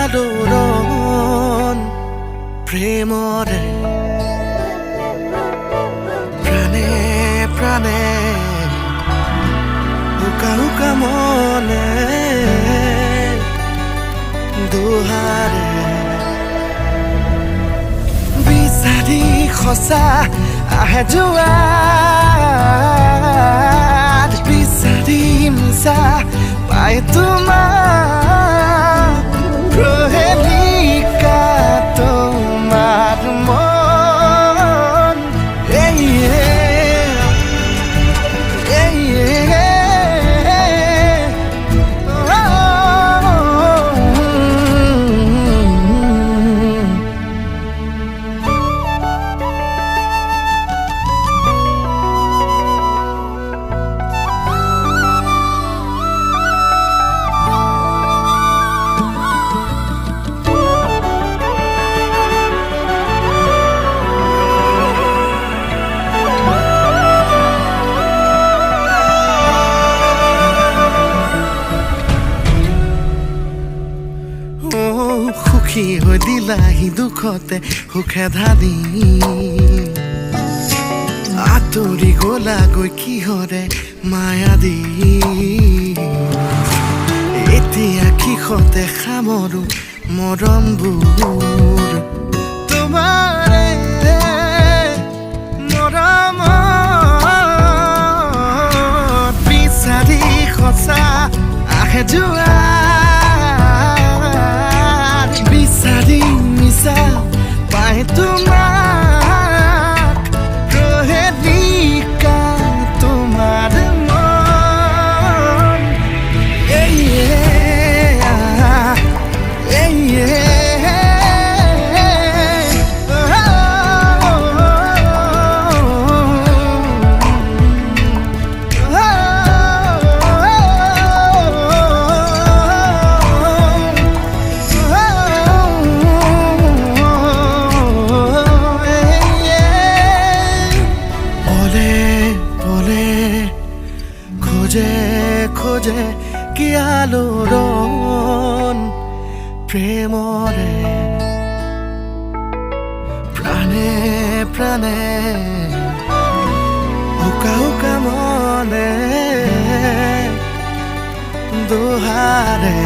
আলোড়ন প্ৰেমৰে প্ৰাণে প্ৰাণে হুকা হুকা মনে দুহাৰে বিচাৰি সঁচা আহে যোৱাত বিচাৰি মিছা পাই তোমাৰ প্ৰহেলিকা তোমাৰ মন সুখী হৈ দিলাহি দুখতে সুখে ধানি আঁতৰি গলাগৈ কিহৰে মায়া দি এতিয়া কিষতে সামৰো মৰমবোৰ তোমাৰে মৰমত বিচাৰি সঁচা আহে যোৱা বিচাৰি মিছা পাই তোমাক প্ৰহেলিকা তোমাৰ মন খোঁজে কি আলোড়ন প্ৰেমৰে প্ৰাণে প্ৰাণে হুকা হুকা মনে দুহাৰে